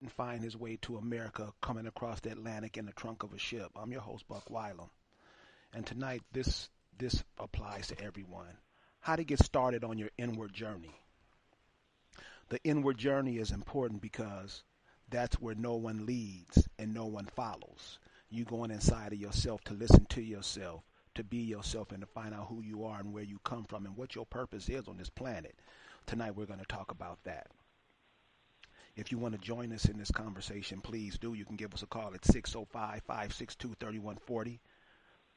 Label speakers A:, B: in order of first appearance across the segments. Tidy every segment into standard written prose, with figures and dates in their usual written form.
A: and find his way to America coming across the Atlantic in the trunk of a ship. I'm your host, Buck Wylam. And tonight, this applies to everyone. How to get started on your inward journey. The inward journey is important because that's where no one leads and no one follows. You going inside of yourself to listen to yourself, to be yourself, and to find out who you are and where you come from and what your purpose is on this planet. Tonight, we're going to talk about that. If you want to join us in this conversation, please do. You can give us a call at 605-562-3140.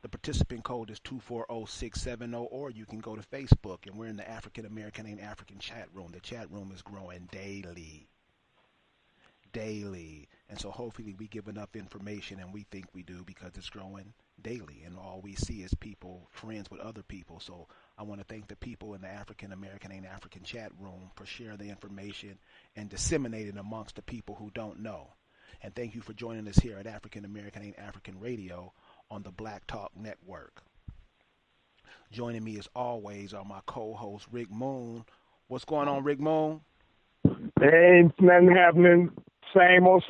A: The participant code is 240670, or you can go to Facebook, and we're in the African American Ain't African chat room. The chat room is growing daily. And so hopefully we give enough information, and we think we do because it's growing daily, and all we see is people friends with other people. So I want to thank the people in the African American Ain't African chat room for sharing the information and disseminating amongst the people who don't know. And thank you for joining us here at African American Ain't African Radio on the Black Talk Network. Joining me as always are my co-host Rick Moon. What's going on, Rick Moon?
B: Ain't nothing happening. Same old.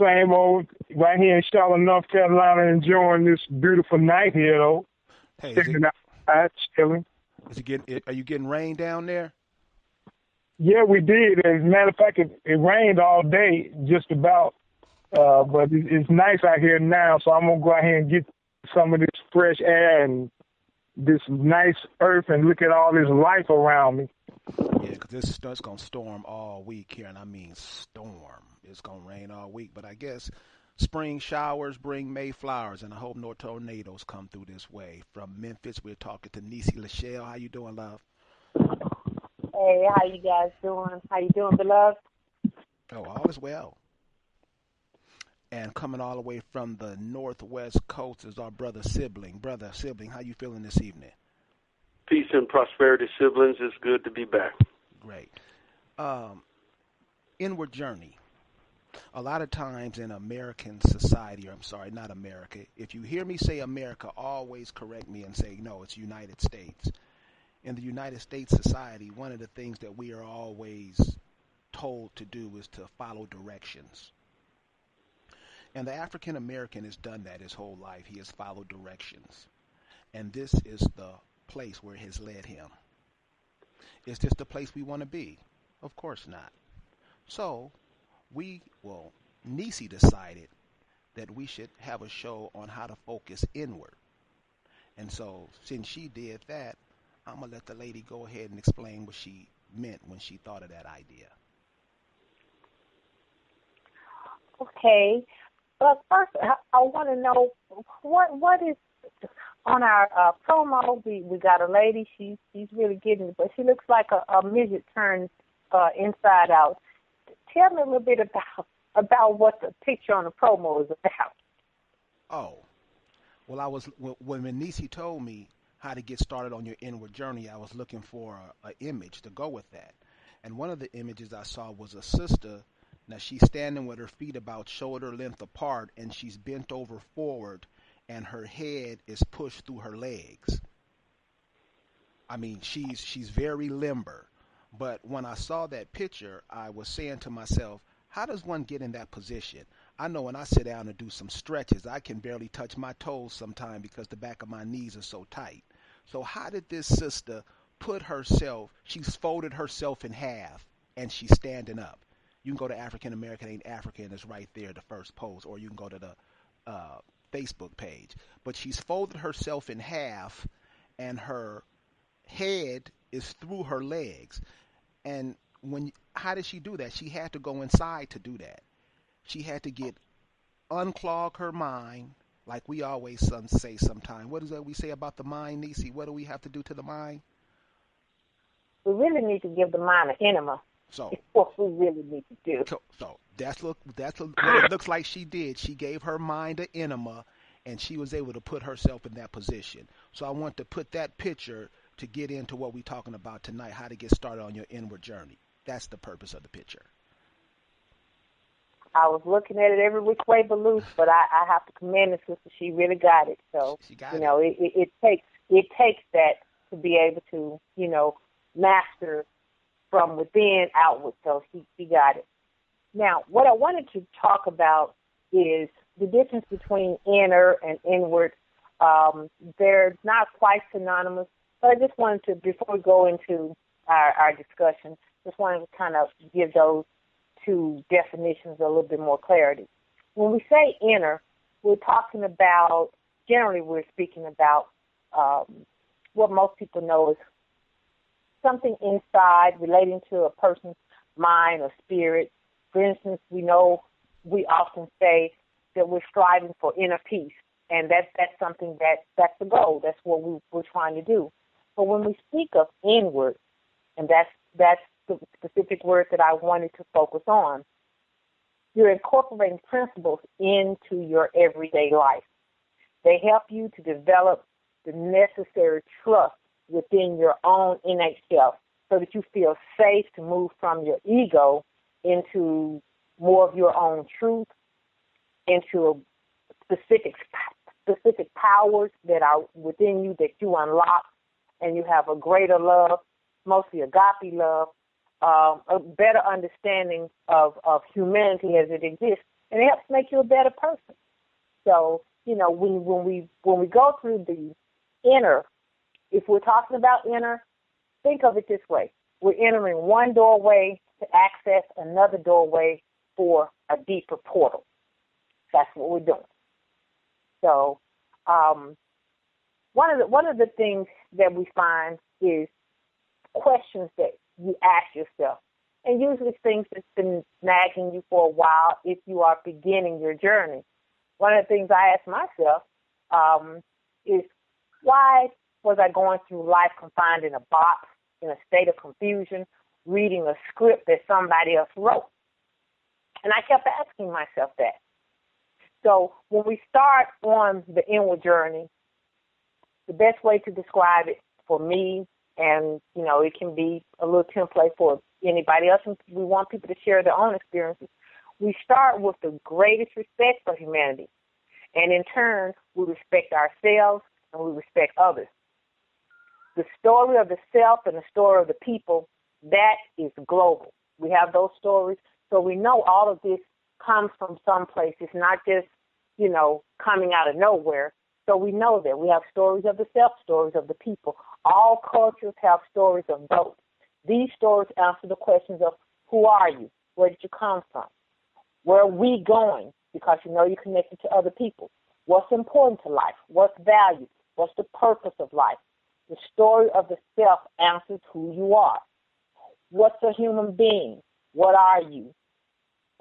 B: Right here in Charlotte, North Carolina, enjoying this beautiful night here, though.
A: Hey,
B: chilling.
A: Are you getting rain down there?
B: Yeah, we did. As a matter of fact, it rained all day, just about. But it's nice out here now, so I'm going to go out here and get some of this fresh air and this nice earth and look at all this life around me.
A: Yeah, because it's going to storm all week here, and I mean storm. It's going to rain all week, but I guess spring showers bring May flowers, and I hope no tornadoes come through this way. From Memphis, we're talking to Niecy Lachelle. How you doing, love?
C: Hey, how you guys doing? How you doing, beloved?
A: Oh, all is well. And coming all the way from the northwest coast is our brother Sibling. Brother Sibling, how you feeling this evening?
D: Peace and prosperity, siblings. It's good to be back.
A: Great. Inward journey. A lot of times in American society, or I'm sorry, not America, if you hear me say America, always correct me and say, no, it's United States. In the United States society, one of the things that we are always told to do is to follow directions. And the African American has done that his whole life. He has followed directions. And this is the place where it has led him. Is this the place we want to be? Of course not. So Niecy decided that we should have a show on how to focus inward. And so since she did that, I'm going to let the lady go ahead and explain what she meant when she thought of that idea.
C: Okay. But first, I want to know what is on our promo. We got a lady. She's really getting it, but she looks like a midget turned inside out. Tell me a little bit about what the picture on the promo is about.
A: Oh, well, when Niecy told me how to get started on your inward journey, I was looking for an image to go with that. And one of the images I saw was a sister. Now, she's standing with her feet about shoulder length apart, and she's bent over forward, and her head is pushed through her legs. I mean, she's very limber. But when I saw that picture, I was saying to myself, how does one get in that position? I know when I sit down and do some stretches, I can barely touch my toes sometimes because the back of my knees are so tight. So how did this sister she's folded herself in half, and she's standing up. You can go to African American Ain't African, it's right there, the first post, or you can go to the Facebook page. But she's folded herself in half, and her head is through her legs. And how did she do that? She had to go inside to do that. She had to unclog her mind, like we always say sometimes. What is that we say about the mind, Niecy? What do we have to do to the mind?
C: We really need to give the mind an enema.
A: So
C: it's what we really need to do.
A: So that's what it looks like she did. She gave her mind an enema, and she was able to put herself in that position. So I want to put that picture to get into what we're talking about tonight, how to get started on your inward journey. That's the purpose of the picture.
C: I was looking at it every which way but loose, but I have to commend the sister. She really got it. So, it takes that to be able to, master from within outward. So she got it. Now, what I wanted to talk about is the difference between inner and inward. They're not quite synonymous, but I just wanted to, before we go into our discussion, just wanted to kind of give those two definitions a little bit more clarity. When we say inner, we're talking about, generally we're speaking about what most people know is something inside relating to a person's mind or spirit. For instance, we often say that we're striving for inner peace, and that's something that's the goal. That's what we're trying to do. But when we speak of inward, and that's the specific word that I wanted to focus on, you're incorporating principles into your everyday life. They help you to develop the necessary trust within your own innate self so that you feel safe to move from your ego into more of your own truth, into specific powers that are within you that you unlock, and you have a greater love, mostly agape love, a better understanding of humanity as it exists, and it helps make you a better person. So, when we go through the inner, if we're talking about inner, think of it this way. We're entering one doorway to access another doorway for a deeper portal. That's what we're doing. So one of the things that we find is questions that you ask yourself, and usually things that's been nagging you for a while if you are beginning your journey. One of the things I ask myself is, why was I going through life confined in a box, in a state of confusion, reading a script that somebody else wrote? And I kept asking myself that. So when we start on the inward journey, the best way to describe it for me, and, it can be a little template for anybody else, and we want people to share their own experiences, we start with the greatest respect for humanity. And in turn, we respect ourselves and we respect others. The story of the self and the story of the people, that is global. We have those stories, so we know all of this comes from someplace. It's not just, coming out of nowhere. So we know that we have stories of the self, stories of the people. All cultures have stories of both. These stories answer the questions of, who are you? Where did you come from? Where are we going? Because you're connected to other people. What's important to life? What's valued? What's the purpose of life? The story of the self answers who you are. What's a human being? What are you?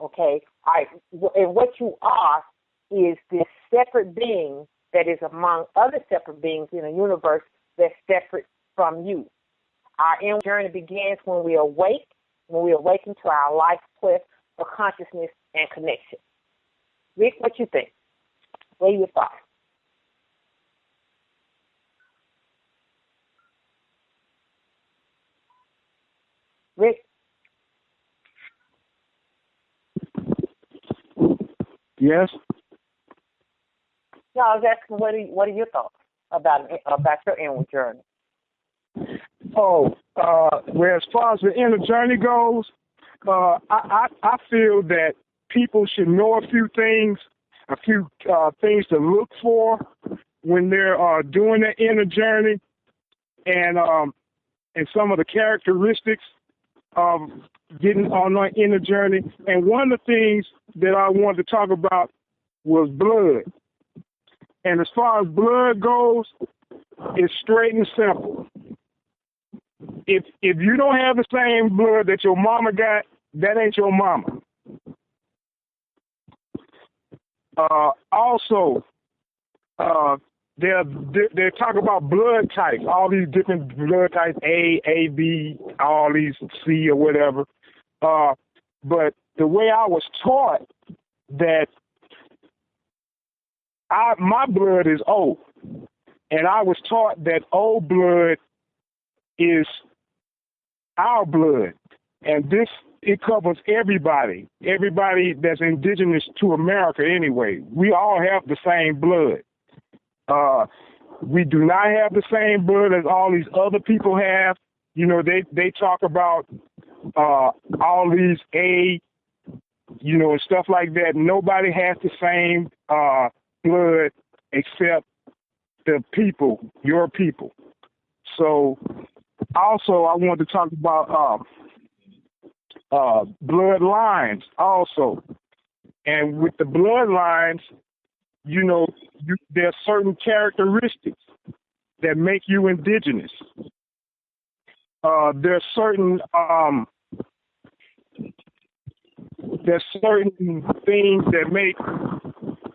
C: Okay? All right. And what you are is this separate being that is among other separate beings in a universe that's separate from you. Our inner journey begins when we awaken to our life quest for consciousness and connection. Rick, what you think? What are your thoughts? Rick?
B: Yes.
C: No, I was asking, what are your thoughts about your inward journey?
B: Well, as far as the inner journey goes, I feel that people should know a few things to look for when they're doing their inner journey, and some of the characteristics of getting on our inner journey. And one of the things that I wanted to talk about was blood. And as far as blood goes, it's straight and simple. If you don't have the same blood that your mama got, that ain't your mama. Also, they talk about blood types, all these different blood types, A, B, all these C or whatever. But the way I was taught that my blood is O, and I was taught that O blood is our blood, and it covers everybody that's indigenous to America anyway. We all have the same blood. We do not have the same blood as all these other people have. They talk about all these A and stuff like that. Nobody has the same blood except the people, your people. So also I want to talk about bloodlines also. And with the bloodlines, there's certain characteristics that make you indigenous. There's certain things that make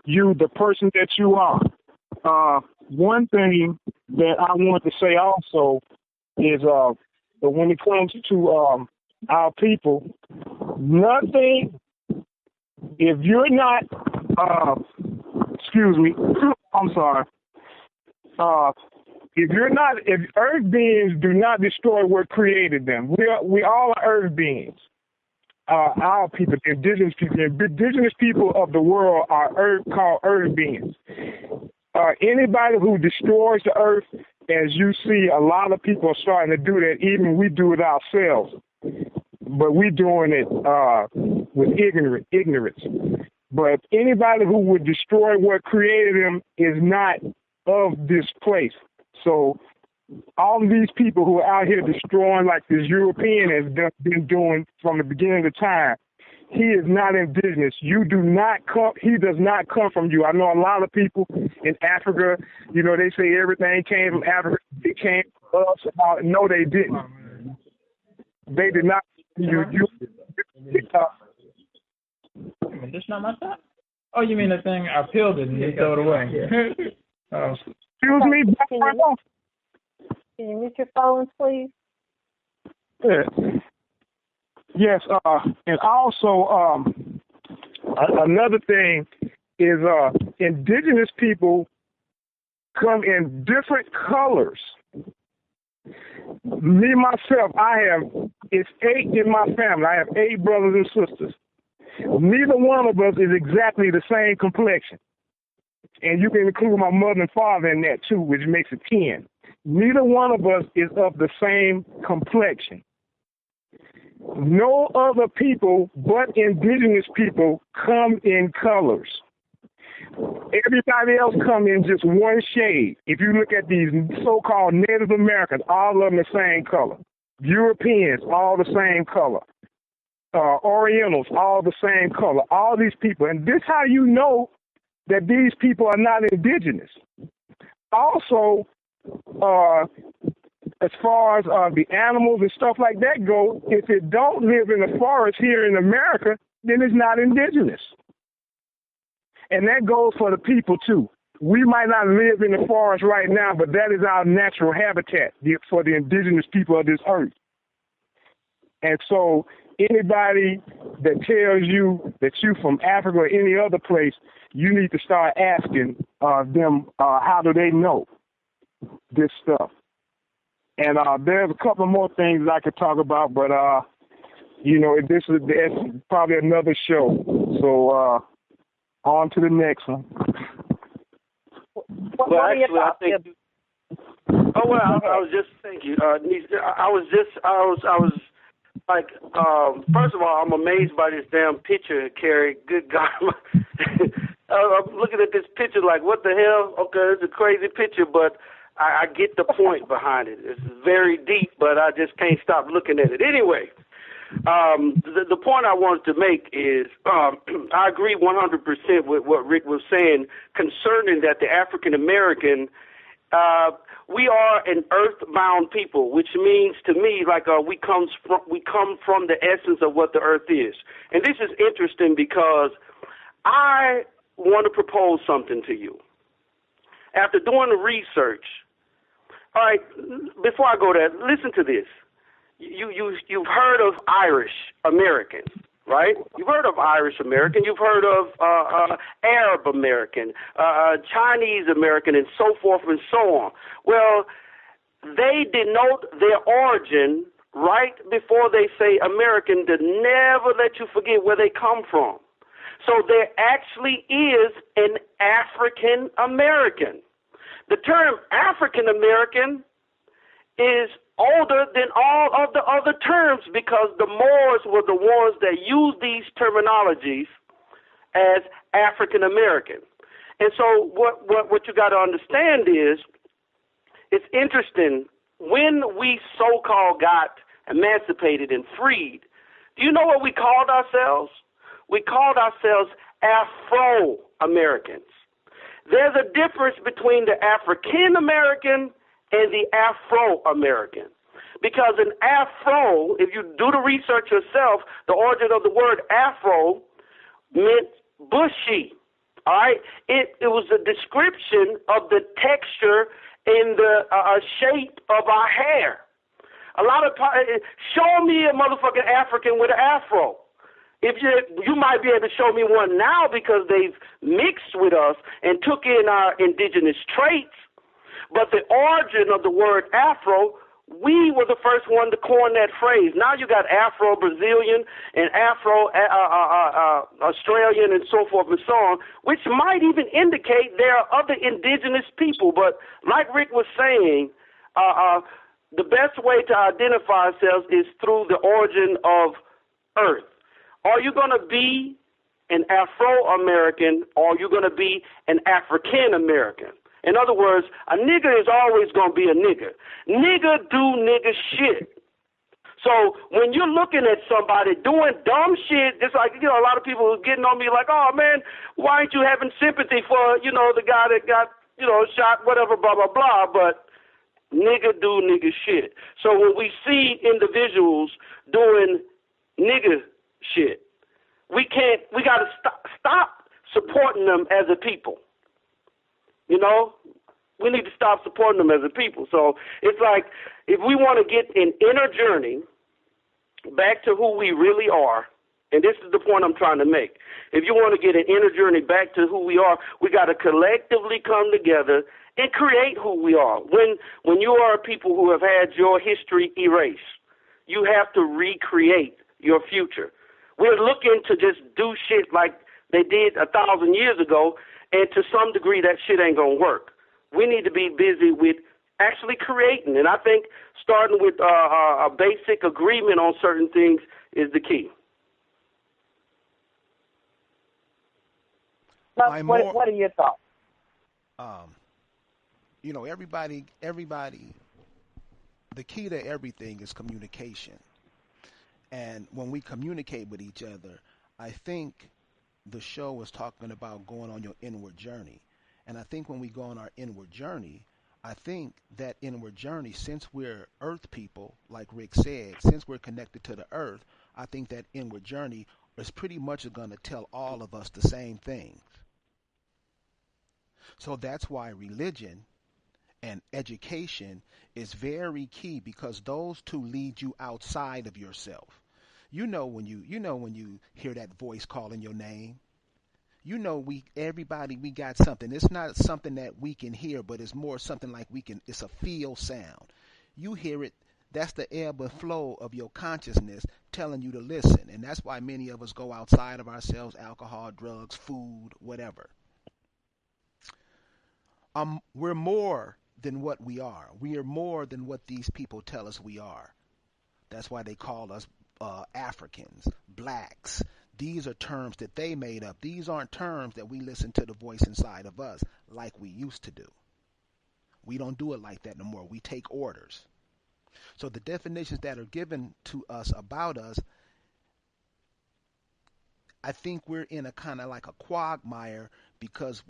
B: you the person that you are. One thing that I want to say also is when it comes to our people, nothing, if you're not, excuse me, I'm sorry, if earth beings do not destroy what created them, we all are earth beings. Our people, indigenous people of the world are called earth beings. Anybody who destroys the earth, as you see, a lot of people are starting to do that. Even we do it ourselves, but we're doing it with ignorance. But anybody who would destroy what created them is not of this place. So all of these people who are out here destroying, like this European has been doing from the beginning of time, he is not indigenous. He does not come from you. I know a lot of people in Africa, they say everything came from Africa. It came from us. No, they didn't. They did not.
E: This not my shot? Oh, you mean the thing I peeled it and you throw it away?
B: Excuse me?
C: Can you mute your phones, please?
B: Yeah. Yes, and also another thing is indigenous people come in different colors. Me, myself, it's 8 in my family. I have 8 brothers and sisters. Neither one of us is exactly the same complexion. And you can include my mother and father in that too, which makes it 10. Neither one of us is of the same complexion. No other people but indigenous people come in colors. Everybody else come in just one shade. If you look at these so-called Native Americans, all of them the same color. Europeans, all the same color. Orientals, all the same color. All these people. And this is how you know that these people are not indigenous. Also, as far as the animals and stuff like that go, if it don't live in the forest here in America, then it's not indigenous. And that goes for the people too. We might not live in the forest right now, but that is our natural habitat for the indigenous people of this earth. And so anybody that tells you that you're from Africa or any other place, you need to start asking them how do they know this stuff. And there's a couple more things I could talk about, but that's probably another show. So on to the next one.
D: Well, actually, I think. Oh well, I was just thinking. I was like, first of all, I'm amazed by this damn picture, Carrie. Good God. I'm looking at this picture like, what the hell? Okay, it's a crazy picture, but I get the point behind it. It's very deep, but I just can't stop looking at it. Anyway, the point I wanted to make is I agree 100% with what Rick was saying concerning that the African American, we are an earthbound people, which means to me like we come from the essence of what the earth is. And this is interesting because I want to propose something to you. After doing the research, all right, before I go there, listen to this. You've heard of Irish American, right? You've heard of Irish American. You've heard of Arab American, Chinese American, and so forth and so on. Well, they denote their origin right before they say American to never let you forget where they come from. So there actually is an African American. The term African American is older than all of the other terms because the Moors were the ones that used these terminologies as African American. And so what you got to understand is, it's interesting, when we so-called got emancipated and freed, do you know what we called ourselves? We called ourselves Afro-Americans. There's a difference between the African American and the Afro-American. Because an Afro, if you do the research yourself, the origin of the word Afro meant bushy. All right? It was a description of the texture and the shape of our hair. Show me a motherfucking African with an afro. If you might be able to show me one now because they've mixed with us and took in our indigenous traits. But the origin of the word Afro, we were the first one to coin that phrase. Now you got Afro-Brazilian and Afro-Australian and so forth and so on, which might even indicate there are other indigenous people. But like Rick was saying, the best way to identify ourselves is through the origin of Earth. Are you going to be an Afro-American or are you going to be an African-American? In other words, a nigger is always going to be a nigger. Nigger do nigger shit. So when you're looking at somebody doing dumb shit, just like, a lot of people are getting on me like, oh, man, why aren't you having sympathy for, the guy that got, shot, whatever, blah, blah, blah. But nigger do nigger shit. So when we see individuals doing nigger shit, we got to stop supporting them as a people. We need to stop supporting them as a people. So it's like, if we want to get an inner journey back to who we really are, and this is the point I'm trying to make. If you want to get an inner journey back to who we are, we got to collectively come together and create who we are. When you are people who have had your history erased, you have to recreate your future. We're looking to just do shit like they did 1,000 years ago, and to some degree that shit ain't going to work. We need to be busy with actually creating, and I think starting with a basic agreement on certain things is the key.
C: What are your thoughts?
A: Everybody, the key to everything is communication. And when we communicate with each other, I think the show was talking about going on your inward journey. And I think when we go on our inward journey, I think that inward journey, since we're earth people, like Rick said, since we're connected to the earth, I think that inward journey is pretty much going to tell all of us the same things. So that's why religion and education is very key, because those two lead you outside of yourself. When you hear that voice calling your name, everybody got something. It's not something that we can hear, but it's more something like it's a feel sound. You hear it, that's the ebb and flow of your consciousness telling you to listen. And that's why many of us go outside of ourselves, alcohol, drugs, food, whatever. We're more than what we are. We are more than what these people tell us we are. That's why they call us Africans, blacks. These are terms that they made up. These aren't terms that we listen to the voice inside of us like we used to do. We don't do it like that no more. We take orders. So the definitions that are given to us about us, I think we're in a kind of like a quagmire, because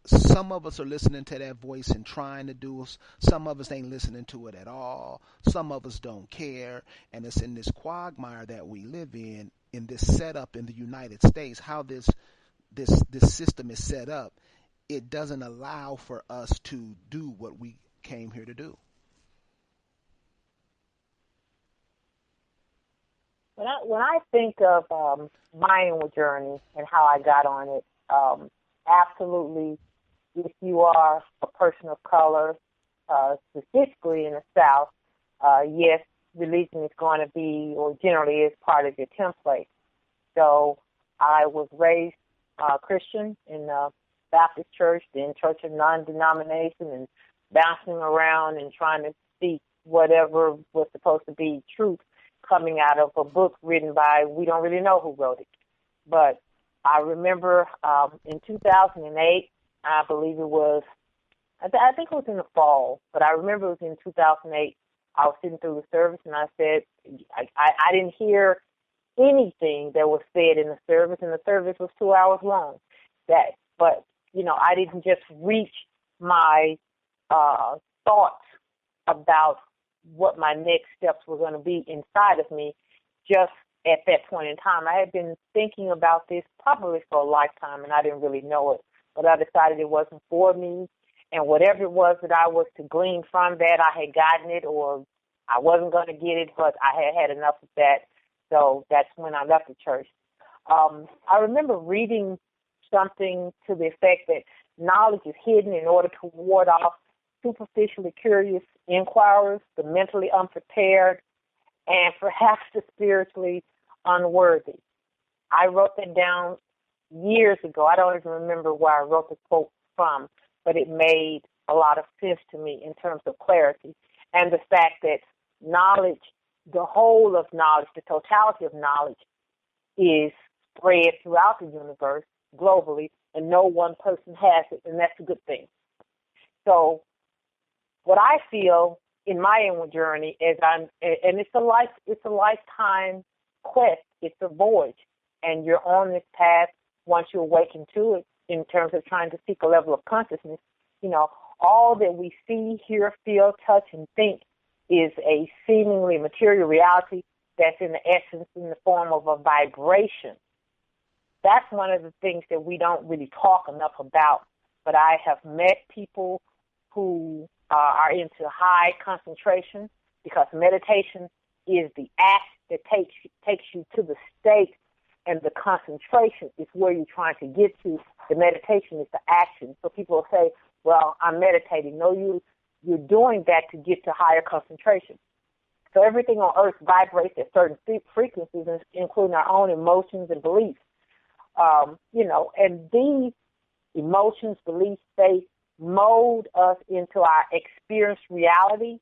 A: some of us are listening to that voice and trying to do us. Some of us ain't listening to it at all. Some of us don't care. And it's in this quagmire that we live in this setup in the United States, how this system is set up. It doesn't allow for us to do what we came here to do.
C: When I think of my own journey and how I got on it, absolutely, if you are a person of color, specifically in the South, yes, religion is going to be, or generally is, part of your template. So I was raised Christian in the Baptist church, then Church of Non-Denomination, and bouncing around and trying to speak whatever was supposed to be truth coming out of a book written by, we don't really know who wrote it. But I remember in 2008, I believe it was, I think it was in the fall, but I remember it was in 2008, I was sitting through the service and I said, I didn't hear anything that was said in the service, and the service was 2 hours long. But I didn't just reach my thoughts about what my next steps were going to be inside of me just at that point in time. I had been thinking about this probably for a lifetime, and I didn't really know it, but I decided it wasn't for me, and whatever it was that I was to glean from that, I had gotten it, or I wasn't going to get it, but I had had enough of that, so that's when I left the church. I remember reading something to the effect that knowledge is hidden in order to ward off superficially curious inquirers, the mentally unprepared, and perhaps the spiritually unworthy. I wrote that down years ago. I don't even remember where I wrote the quote from, but it made a lot of sense to me in terms of clarity and the fact that knowledge, the whole of knowledge, the totality of knowledge is spread throughout the universe globally, and no one person has it, and that's a good thing. So what I feel in my inward journey is and it's a lifetime quest, it's a voyage, and you're on this path once you awaken to it in terms of trying to seek a level of consciousness. All that we see, hear, feel, touch, and think is a seemingly material reality that's in the essence in the form of a vibration. That's one of the things that we don't really talk enough about. But I have met people who are into high concentration, because meditation is the act that takes you to the state, and the concentration is where you're trying to get to. The meditation is the action. So people will say, well, I'm meditating. No, you're doing that to get to higher concentration. So everything on earth vibrates at certain frequencies, including our own emotions and beliefs. And these emotions, beliefs, they mold us into our experienced reality,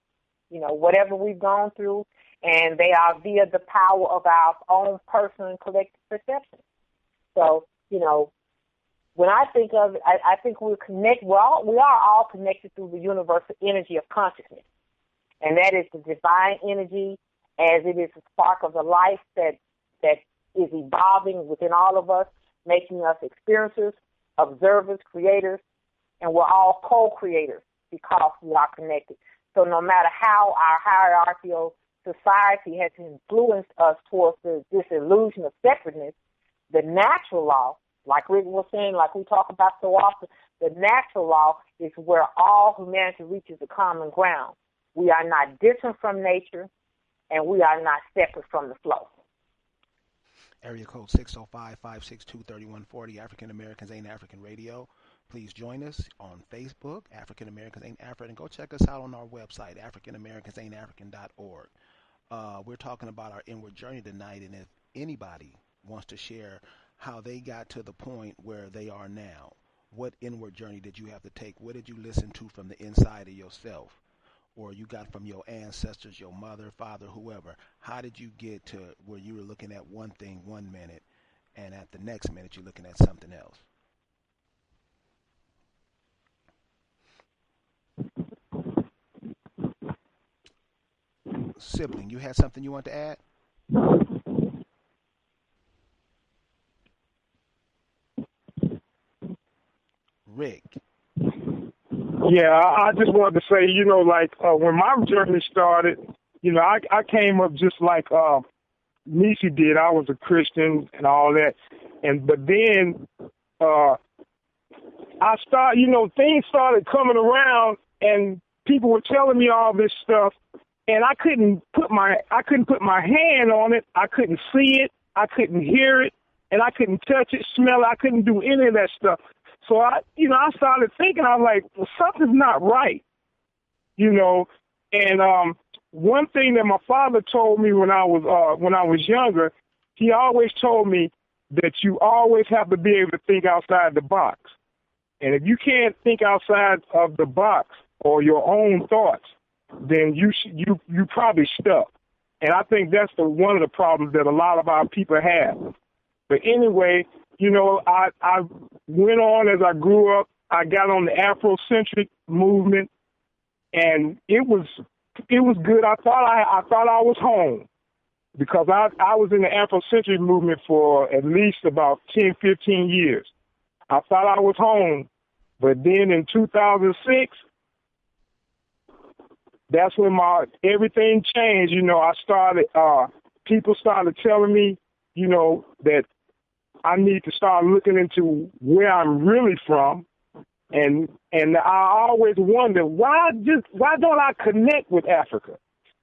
C: whatever we've gone through, and they are via the power of our own personal and collective perception. So, when I think of it, I think we are all connected through the universal energy of consciousness, and that is the divine energy, as it is the spark of the life that is evolving within all of us, making us experiencers, observers, creators, and we're all co-creators because we are connected. So no matter how our hierarchical society has influenced us towards this illusion of separateness, the natural law, like Rick was saying, like we talk about so often, the natural law is where all humanity reaches a common ground. We are not different from nature, and we are not separate from the flow.
A: Area code 605-562-3140, African Americans Ain't African Radio. Please join us on Facebook, African Americans Ain't African, and go check us out on our website, AfricanAmericans.org. We're talking about our inward journey tonight, and if anybody wants to share how they got to the point where they are now, what inward journey did you have to take? What did you listen to from the inside of yourself? Or you got from your ancestors, your mother, father, whoever? How did you get to where you were looking at one thing 1 minute, and at the next minute you're looking at something else? Sibling, you had something you want to add? Rick.
B: Yeah, I just wanted to say, when my journey started, I came up just like Nisi did. I was a Christian and all that, but then I started, things started coming around, and people were telling me all this stuff, and I couldn't put my hand on it. I couldn't see it. I couldn't hear it, and I couldn't touch it, smell it. I couldn't do any of that stuff. So I started thinking, I was like, well, something's not right, And one thing that my father told me when I was younger, he always told me that you always have to be able to think outside the box. And if you can't think outside of the box or your own thoughts, then you probably stuck. And I think that's one of the problems that a lot of our people have. But anyway, I went on as I grew up. I got on the Afrocentric movement, and it was good. I thought I was home because I was in the Afrocentric movement for at least about 10, 15 years. I thought I was home, but then in 2006, that's when everything changed. I started, people started telling me, that I need to start looking into where I'm really from. And I always wonder, why don't I connect with Africa?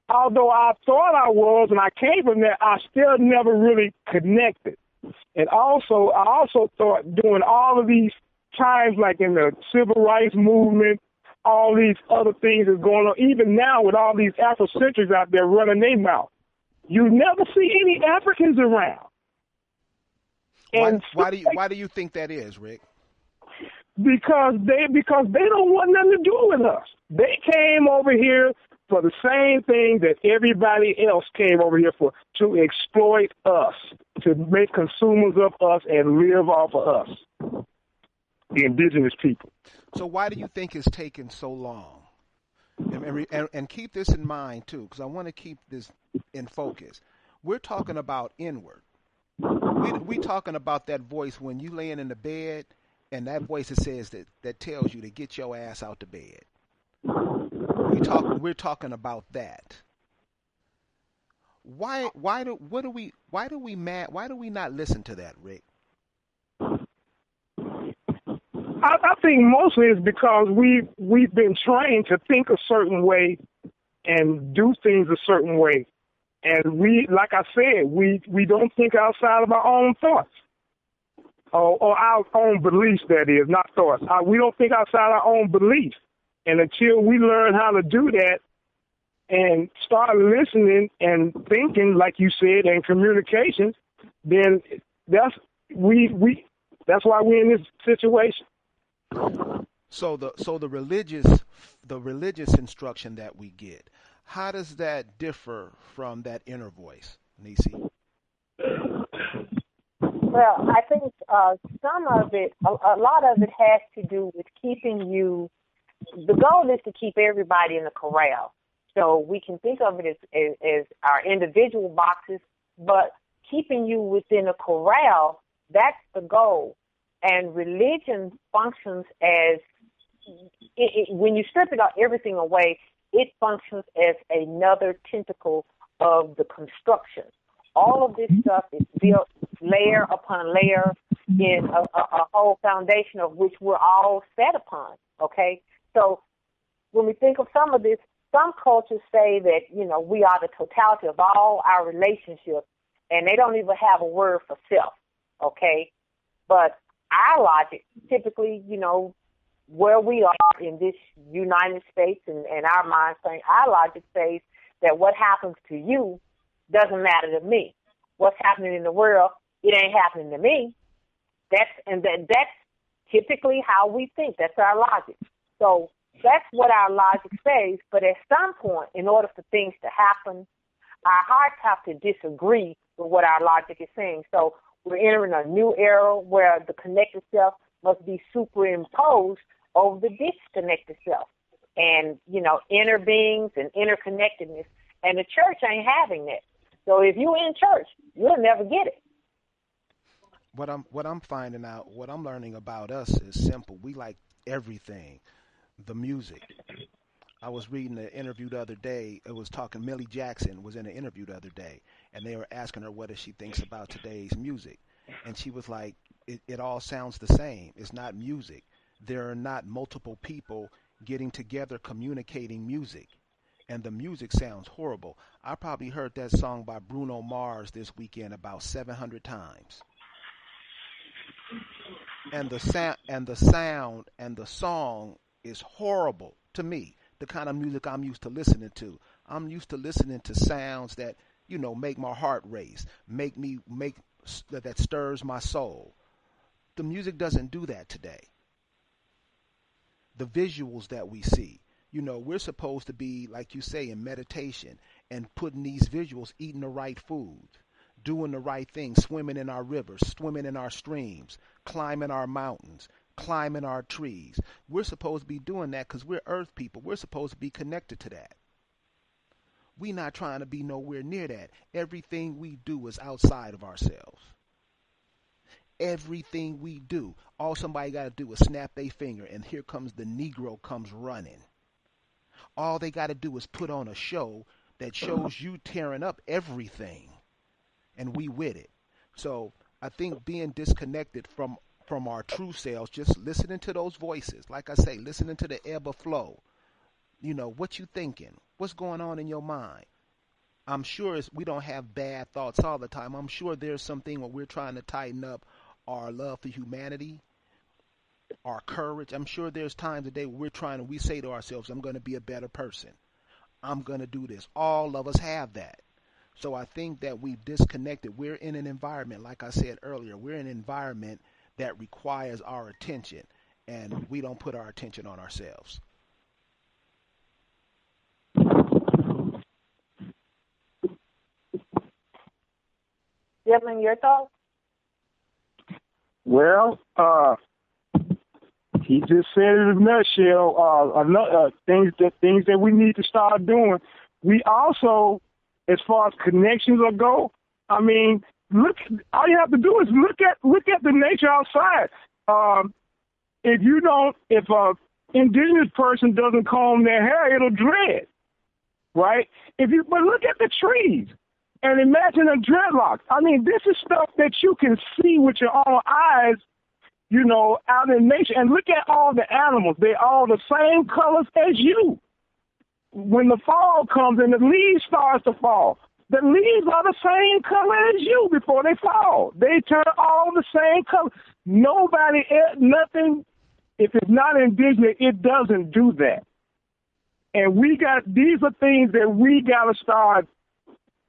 B: Although I thought I was and I came from there, I still never really connected. And I also thought during all of these times, like in the civil rights movement, all these other things that's going on, even now with all these Afrocentrics out there running their mouth, you never see any Africans around. And
A: why do you think that is, Rick?
B: Because they don't want nothing to do with us. They came over here for the same thing that everybody else came over here for, to exploit us, to make consumers of us and live off of us, the indigenous people.
A: So why do you think it's taken so long? And keep this in mind, too, because I want to keep this in focus. We're talking about inward. We talking about that voice when you laying in the bed, and that voice that says that tells you to get your ass out the bed. We're talking about that. Why do we not listen to that, Rick?
B: I think mostly it's because we've been trained to think a certain way and do things a certain way. And we, like I said, we don't think outside of our own thoughts. Or our own beliefs, that is, not thoughts. We don't think outside our own beliefs. And until we learn how to do that and start listening and thinking, like you said, and communication, then that's why we're in this situation.
A: So the religious instruction that we get, how does that differ from that inner voice, Nisi?
C: Well, I think some of it, a lot of it has to do with keeping you. The goal is to keep everybody in the corral. So we can think of it as our individual boxes, but keeping you within a corral, that's the goal. And religion functions as, when you strip it all, everything away, it functions as another tentacle of the construction. All of this stuff is built layer upon layer in a whole foundation of which we're all set upon, okay? So when we think of some of this, some cultures say that, we are the totality of all our relationships, and they don't even have a word for self, okay? But our logic, typically, where we are in this United States and our mind frame, our logic says that what happens to you doesn't matter to me. What's happening in the world, it ain't happening to me. That's typically how we think. That's our logic. So that's what our logic says. But at some point, in order for things to happen, our hearts have to disagree with what our logic is saying. So we're entering a new era where the connected self must be superimposed over the disconnected self. And, inner beings and interconnectedness. And the church ain't having that. So if you're in church, you'll never get it.
A: What I'm finding out, what I'm learning about us is simple. We like everything. The music. I was reading an interview the other day. It was talking, Millie Jackson was in an interview the other day, and they were asking her what she thinks about today's music. And she was like, it all sounds the same. It's not music. There are not multiple people getting together communicating music. And the music sounds horrible. I probably heard that song by Bruno Mars this weekend about 700 times. And the sound and the song is horrible to me. The kind of music I'm used to listening to. I'm used to listening to sounds that, make my heart race, that stirs my soul. The music doesn't do that today. The visuals that we see, You know, we're supposed to be, like you say, in meditation and putting these visuals, eating the right food, doing the right thing, swimming in our rivers, swimming in our streams, climbing our mountains, climbing our trees. We're supposed to be doing that because we're earth people. We're supposed to be connected to that. We're not trying to be nowhere near that. Everything we do is outside of ourselves. Everything we do, all somebody got to do is snap their finger, and here comes the Negro comes running. All they got to do is put on a show that shows you tearing up everything, and we with it. So I think being disconnected from our true selves, just listening to those voices, like I say, listening to the ebb of flow. You know, what you thinking? What's going on in your mind? I'm sure we don't have bad thoughts all the time. I'm sure there's something where we're trying to tighten up our love for humanity, our courage. I'm sure there's times a day where we say to ourselves, I'm going to be a better person. I'm going to do this. All of us have that. So I think that we've disconnected. We're in an environment, like I said earlier, we're in an environment that requires our attention, and we don't put our attention on ourselves.
C: Dylan, your thoughts?
B: Well, he just said it in a nutshell. Things that we need to start doing. We also, as far as connections go, I mean, all you have to do is look at the nature outside. If a indigenous person doesn't comb their hair, it'll dread, right? But look at the trees and imagine a dreadlock. I mean, this is stuff that you can see with your own eyes, you know, out in nature. And look at all the animals. They're all the same colors as you. When the fall comes and the leaves starts to fall, the leaves are the same color as you before they fall. They turn all the same color. Nothing, if it's not indigenous, it doesn't do that. And these are things that we got to start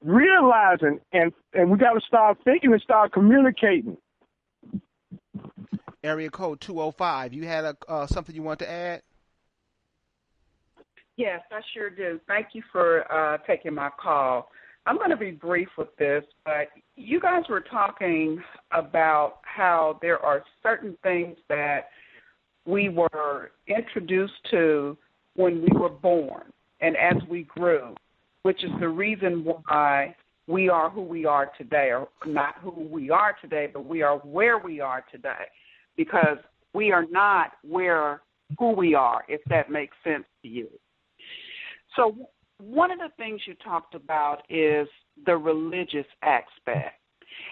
B: realizing, and we got to start thinking and start communicating.
A: Area code 205, you had something you want to add?
F: Yes, I sure do. Thank you for taking my call. I'm going to be brief with this, but you guys were talking about how there are certain things that we were introduced to when we were born and as we grew, which is the reason why we are who we are today, or not who we are today, but we are where we are today, because we are not who we are, if that makes sense to you. So one of the things you talked about is the religious aspect.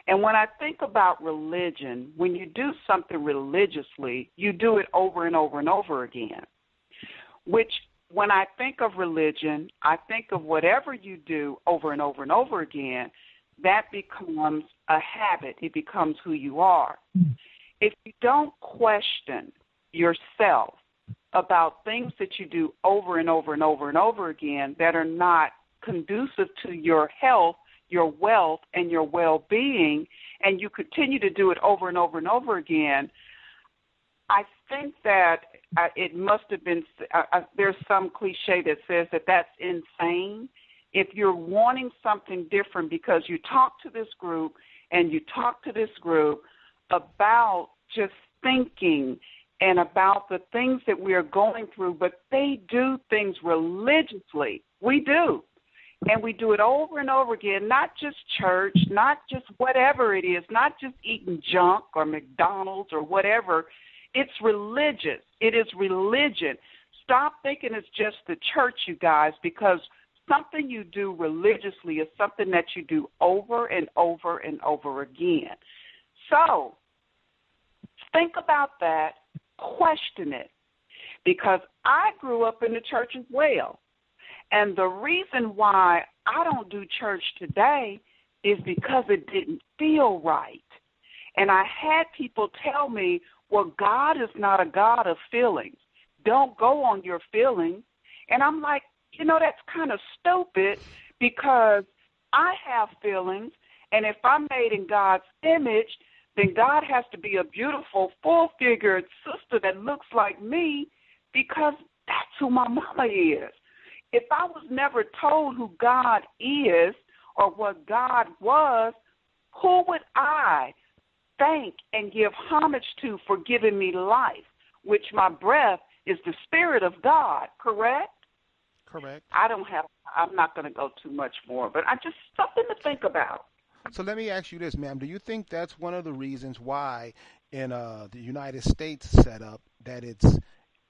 F: And when I think about religion, when you do something religiously, you do it over and over and over again, which when I think of religion, I think of whatever you do over and over and over again, that becomes a habit. It becomes who you are. If you don't question yourself about things that you do over and over and over and over again that are not conducive to your health, your wealth, and your well-being, and you continue to do it over and over and over again, I think that it must have been, there's some cliche that says that that's insane. If you're wanting something different because you talk to this group and you talk to this group about just thinking and about the things that we are going through, but they do things religiously. We do. And we do it over and over again, not just church, not just whatever it is, not just eating junk or McDonald's or whatever. It's religious. It is religion. Stop thinking it's just the church, you guys, because something you do religiously is something that you do over and over and over again. So think about that. Question it, because I grew up in the church as well. And the reason why I don't do church today is because it didn't feel right. And I had people tell me, well, God is not a God of feelings. Don't go on your feelings. And I'm like, that's kind of stupid, because I have feelings, and if I'm made in God's image, then God has to be a beautiful, full-figured sister that looks like me, because that's who my mama is. If I was never told who God is or what God was, who would I thank and give homage to for giving me life, which my breath is the Spirit of God, correct?
A: Correct.
F: I'm not going to go too much more, but I just something to think about.
A: So let me ask you this, ma'am. Do you think that's one of the reasons why in the United States setup that it's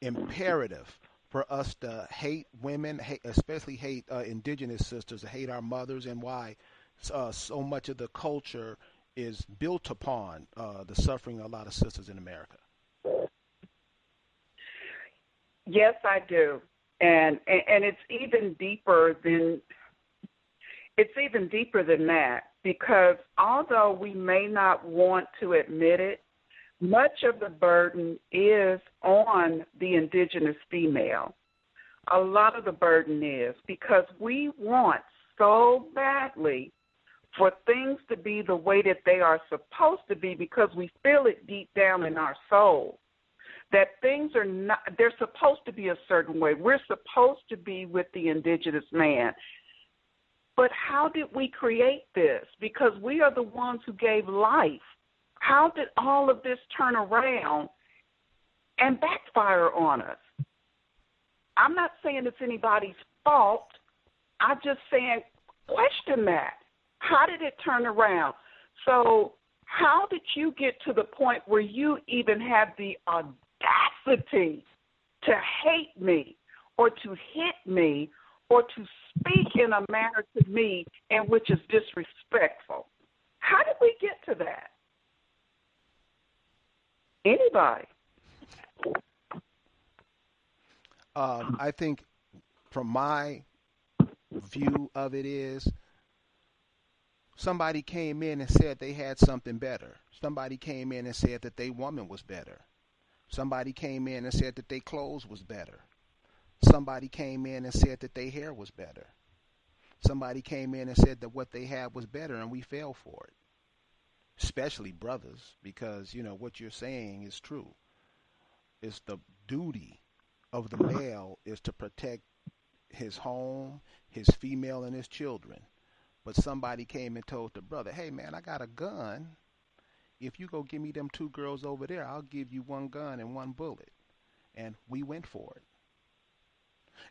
A: imperative for us to hate women, especially hate indigenous sisters, hate our mothers, and why so much of the culture is built upon the suffering of a lot of sisters in America?
F: Yes, I do, and it's even deeper than that, because although we may not want to admit it, much of the burden is on the indigenous female. A lot of the burden is because we want so badly for things to be the way that they are supposed to be, because we feel it deep down in our soul, that things are not, they're supposed to be a certain way. We're supposed to be with the indigenous man. But how did we create this? Because we are the ones who gave life. How did all of this turn around and backfire on us? I'm not saying it's anybody's fault. I'm just saying question that. How did it turn around? So how did you get to the point where you even have the audacity to hate me or to hit me or to speak in a manner to me in which is disrespectful? How did we get to that? Anybody?
A: I think from my view of it is somebody came in and said they had something better. Somebody came in and said that their woman was better. Somebody came in and said that their clothes was better. Somebody came in and said that their hair was better. Somebody came in and said that what they had was better, and we fell for it. Especially brothers, because, you know, what you're saying is true. It's the duty of the male is to protect his home, his female, and his children. But somebody came and told the brother, hey, man, I got a gun. If you go give me them 2 girls over there, I'll give you 1 gun and 1 bullet. And we went for it.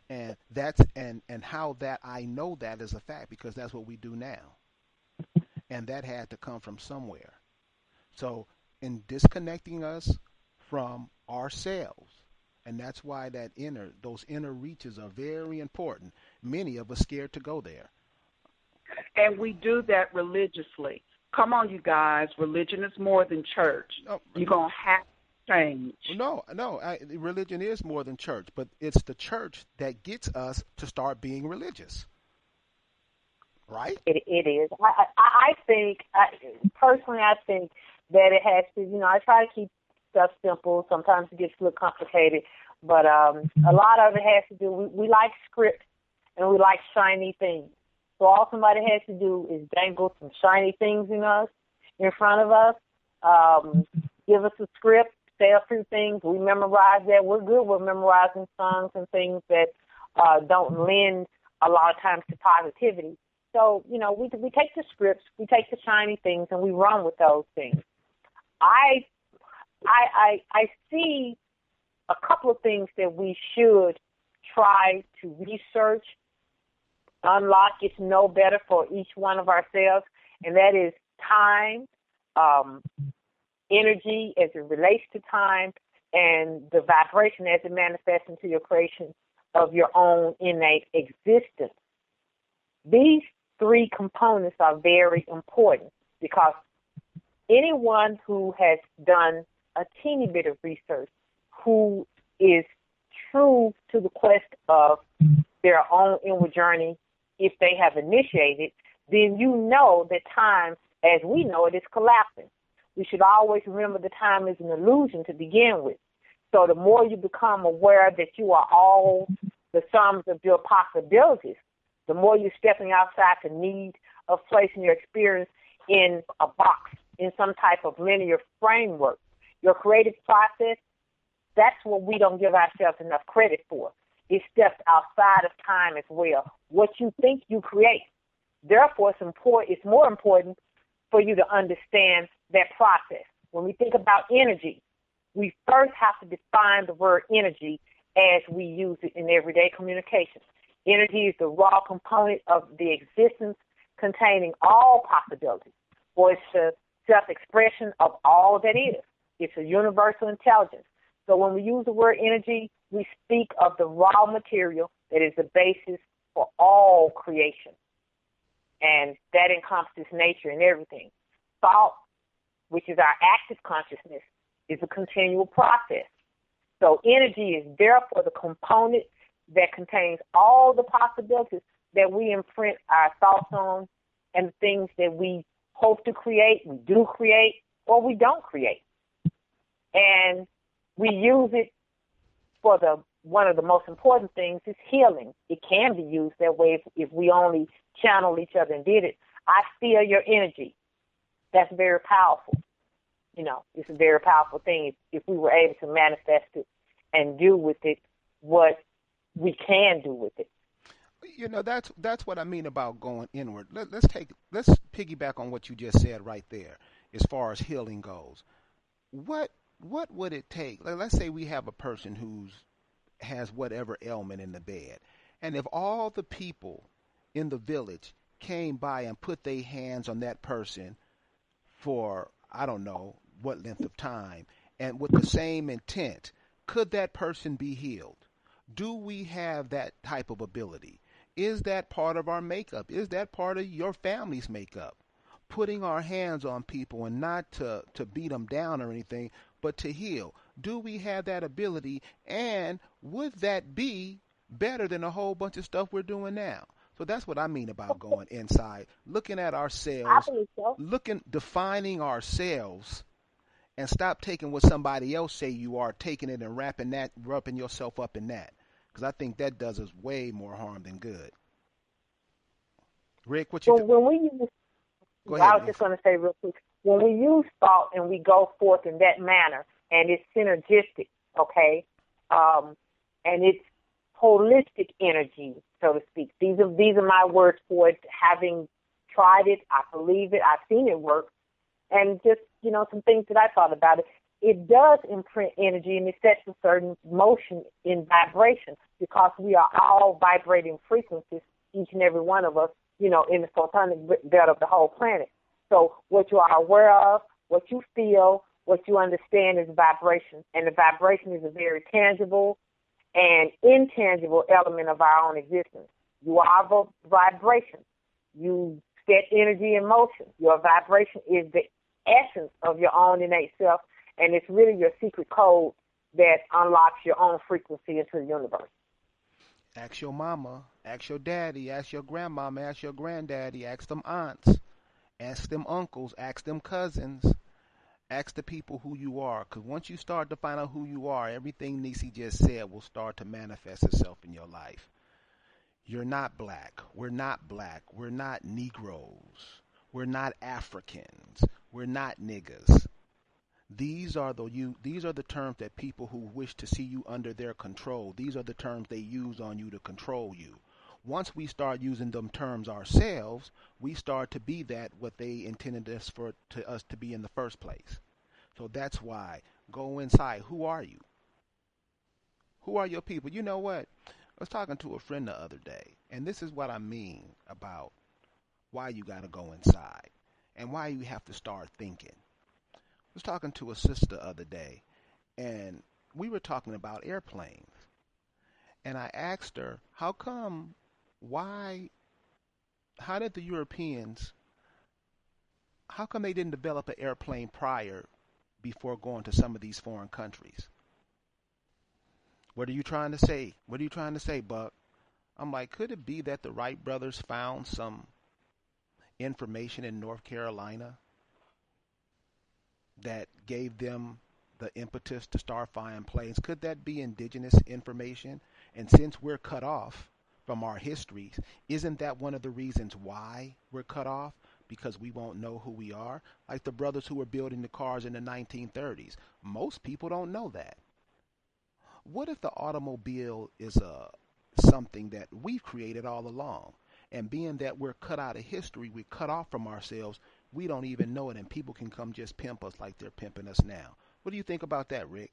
A: And that's and how that I know that is a fact, because that's what we do now. And that had to come from somewhere. So in disconnecting us from ourselves, and that's why those inner reaches are very important. Many of us scared to go there.
F: And we do that religiously. Come on, you guys. Religion is more than church.
A: No,
F: You're going to have to change.
A: No. Religion is more than church, but it's the church that gets us to start being religious. Right?
C: It is. I think, personally, I think that it has to, I try to keep stuff simple. Sometimes it gets a little complicated, but a lot of it has to do, we like script and we like shiny things. So all somebody has to do is dangle some shiny things in front of us, give us a script, say a few things. We memorize that. We're good with memorizing songs and things that don't lend a lot of times to positivity. So, we take the scripts, we take the shiny things, and we run with those things. I see a couple of things that we should try to research, unlock, get to know better for each one of ourselves, and that is time, energy as it relates to time, and the vibration as it manifests into your creation of your own innate existence. These 3 components are very important, because anyone who has done a teeny bit of research, who is true to the quest of their own inward journey, if they have initiated, then you know that time, as we know it, is collapsing. We should always remember that time is an illusion to begin with. So the more you become aware that you are all the sums of your possibilities, the more you're stepping outside the need of placing your experience in a box, in some type of linear framework. Your creative process, that's what we don't give ourselves enough credit for. It steps outside of time as well. What you think you create. Therefore, it's more important for you to understand that process. When we think about energy, we first have to define the word energy as we use it in everyday communication. Energy is the raw component of the existence containing all possibilities, or it's the self-expression of all that is. It's a universal intelligence. So when we use the word energy, we speak of the raw material that is the basis for all creation. And that encompasses nature and everything. Thought, which is our active consciousness, is a continual process. So energy is therefore the component that contains all the possibilities that we imprint our thoughts on and the things that we hope to create, we do create, or we don't create. And we use it for one of the most important things is healing. It can be used that way if we only channel each other and did it. I feel your energy. That's very powerful. It's a very powerful thing if we were able to manifest it and do with it what we can do with it.
A: That's what I mean about going inward. Let's piggyback on what you just said right there as far as healing goes. What would it take? Let's say we have a person who has whatever ailment in the bed, and if all the people in the village came by and put their hands on that person for I don't know what length of time, and with the same intent, could that person be healed? Do we have that type of ability? Is that part of our makeup? Is that part of your family's makeup? Putting our hands on people and not to beat them down or anything, but to heal. Do we have that ability? And would that be better than a whole bunch of stuff we're doing now? So that's what I mean about going inside, looking at ourselves,
C: I believe so.
A: defining ourselves, and stop taking what somebody else say you are, taking it and wrapping yourself up in that. Because I think that does us way more harm than good. Rick, what you think?
C: When we use,
A: Go ahead.
C: I was just going to say real quick, when we use thought and we go forth in that manner, and it's synergistic, okay, and it's holistic energy, so to speak. These are my words for it. Having tried it, I believe it, I've seen it work, and just some things that I thought about it. It does imprint energy, and it sets a certain motion in vibration because we are all vibrating frequencies, each and every one of us, in the photonic belt of the whole planet. So what you are aware of, what you feel, what you understand is vibration, and the vibration is a very tangible and intangible element of our own existence. You are vibration. You set energy in motion. Your vibration is the essence of your own innate self, and it's really your secret code that unlocks your own frequency into the universe.
A: Ask your mama, ask your daddy, ask your grandmama, ask your granddaddy, ask them aunts, ask them uncles, ask them cousins, ask the people who you are. Because once you start to find out who you are, everything Nisi just said will start to manifest itself in your life. You're not black. We're not black. We're not Negroes. We're not Africans. We're not niggas. These are the terms that people who wish to see you under their control, these are the terms they use on you to control you. Once we start using them terms ourselves, we start to be that what they intended us to be in the first place. So that's why go inside. Who are you? Who are your people? You know what? I was talking to a friend the other day, and this is what I mean about why you got to go inside and why you have to start thinking. I was talking to a sister the other day, and we were talking about airplanes. And I asked her, how did the Europeans, how come they didn't develop an airplane before going to some of these foreign countries? What are you trying to say? What are you trying to say, Buck? I'm like, could it be that the Wright brothers found some information in North Carolina that gave them the impetus to start flying planes? Could that be indigenous information? And since we're cut off from our histories, isn't that one of the reasons why we're cut off? Because we won't know who we are? Like the brothers who were building the cars in the 1930s. Most people don't know that. What if the automobile is something that we've created all along? And being that we're cut out of history, we're cut off from ourselves, we don't even know it, and people can come just pimp us like they're pimping us now. What do you think about that, Rick?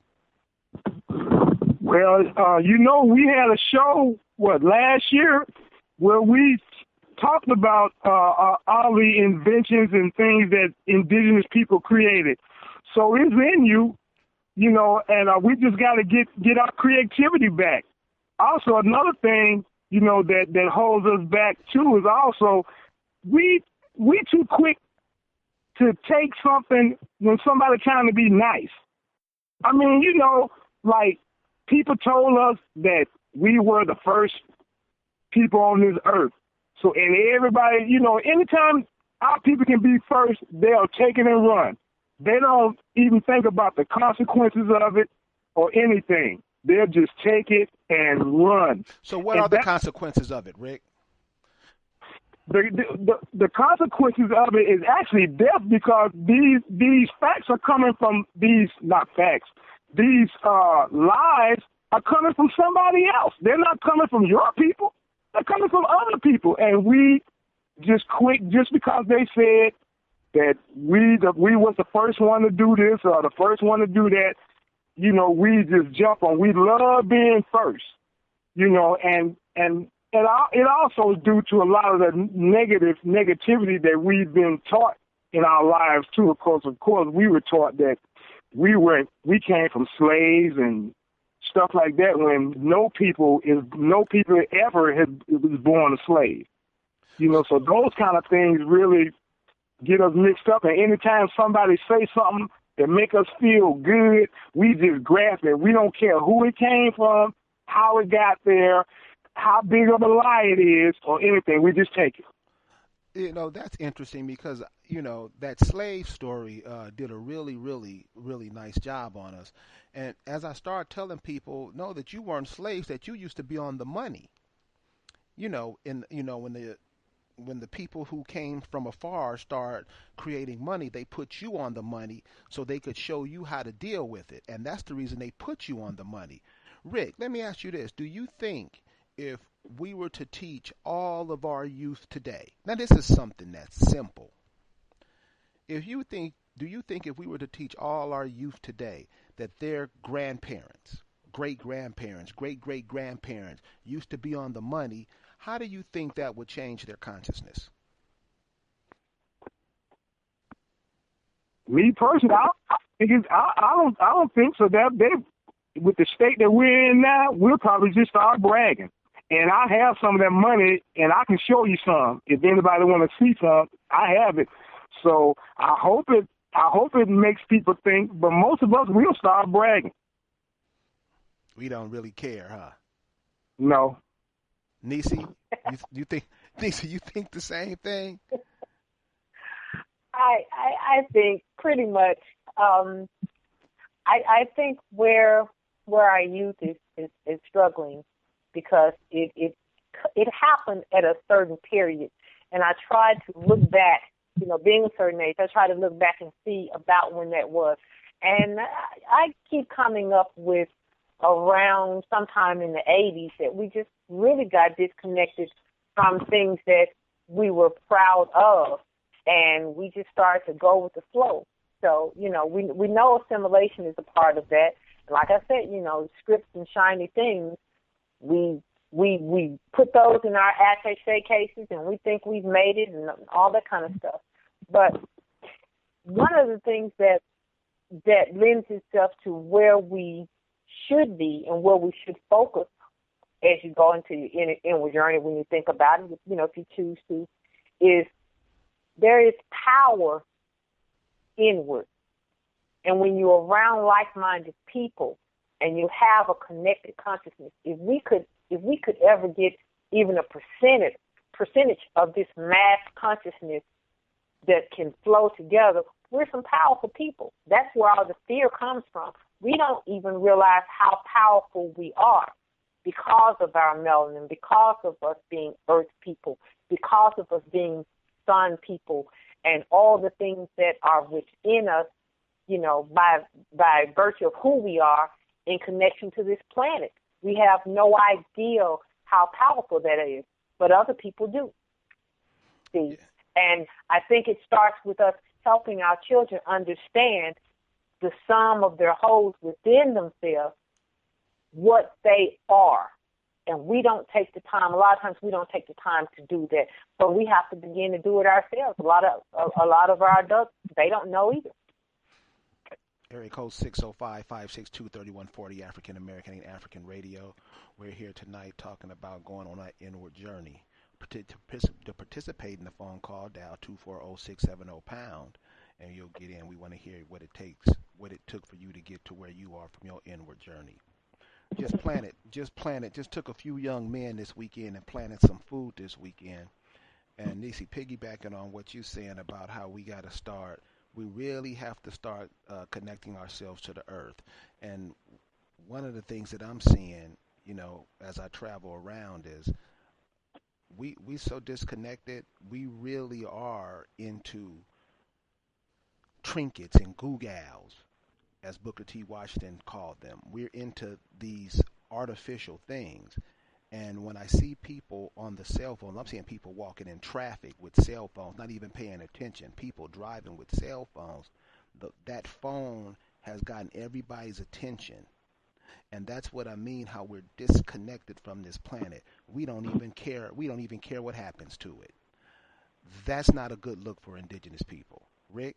B: Well, we had a show, last year, where we talked about all the inventions and things that indigenous people created. So it's in you, and we just got to get our creativity back. Also, another thing, that holds us back too is also we too quick to take something when somebody trying to be nice. I mean, like people told us that we were the first people on this earth. So, and everybody, anytime our people can be first, they'll take it and run. They don't even think about the consequences of it or anything. They'll just take it and run.
A: So what are the consequences of it, Rick?
B: The consequences of it is actually death, because these facts are coming from these lies are coming from somebody else. They're not coming from your people. They're coming from other people. And we just quit just because they said that we was the first one to do this or the first one to do that. We just jump on. We love being first, and it also is due to a lot of the negativity that we've been taught in our lives too. Of course, we were taught that we came from slaves and stuff like that, when no people ever was born a slave. So those kind of things really get us mixed up. And anytime somebody say something that make us feel good, we just grasp it. We don't care who it came from, how it got there, how big of a lie it is, or anything. We just take it.
A: That's interesting because, that slave story did a really, really, really nice job on us. And as I start telling people, no, that you weren't slaves, that you used to be on the money. When the people who came from afar start creating money, they put you on the money so they could show you how to deal with it. And that's the reason they put you on the money. Rick, let me ask you this. Do you think if we were to teach all of our youth today, now this is something that's simple. Do you think if we were to teach all our youth today that their grandparents, great-grandparents, great-great-grandparents used to be on the money, how do you think that would change their consciousness?
B: Me personally, I don't think so. That with the state that we're in now, we'll probably just start bragging. And I have some of that money, and I can show you some. If anybody want to see some, I have it. So I hope it makes people think. But most of us, we'll start bragging.
A: We don't really care, huh?
B: No.
A: Nisi, you think the same thing?
C: I think pretty much. I think where our youth is struggling, because it happened at a certain period, and I tried to look back. Being a certain age, I try to look back and see about when that was, and I keep coming up with around sometime in the 80s that we just really got disconnected from things that we were proud of, and we just started to go with the flow. So, we know assimilation is a part of that. Like I said, scripts and shiny things, we put those in our attaché cases, and we think we've made it and all that kind of stuff. But one of the things that lends itself to where we should be and where we should focus as you go into your inward journey, when you think about it, if you choose to, is there is power inward. And when you're around like-minded people and you have a connected consciousness, if we could ever get even a percentage of this mass consciousness that can flow together, we're some powerful people. That's where all the fear comes from. We don't even realize how powerful we are because of our melanin, because of us being earth people, because of us being sun people, and all the things that are within us, by virtue of who we are, in connection to this planet. We have no idea how powerful that is, but other people do. See? And I think it starts with us helping our children understand the sum of their wholes within themselves, what they are. And we don't take the time. A lot of times we don't take the time to do that, but we have to begin to do it ourselves. A lot of our adults, they don't know either.
A: Area code 605-562-3140, African American and African Radio. We're here tonight talking about going on our inward journey. To participate in the phone call, dial 240-670-pound, and you'll get in. We want to hear what it took for you to get to where you are from your inward journey. Just took a few young men this weekend and planted some food this weekend. And Nisi, piggybacking on what you're saying about how we got to start, we really have to start connecting ourselves to the earth. And one of the things that I'm seeing, as I travel around is we so disconnected. We really are into trinkets and googles, as Booker T. Washington called them. We're into these artificial things. And when I see people on the cell phone, I'm seeing people walking in traffic with cell phones, not even paying attention, people driving with cell phones. That phone has gotten everybody's attention. And that's what I mean, how we're disconnected from this planet. We don't even care. We don't even care what happens to it. That's not a good look for indigenous people. Rick?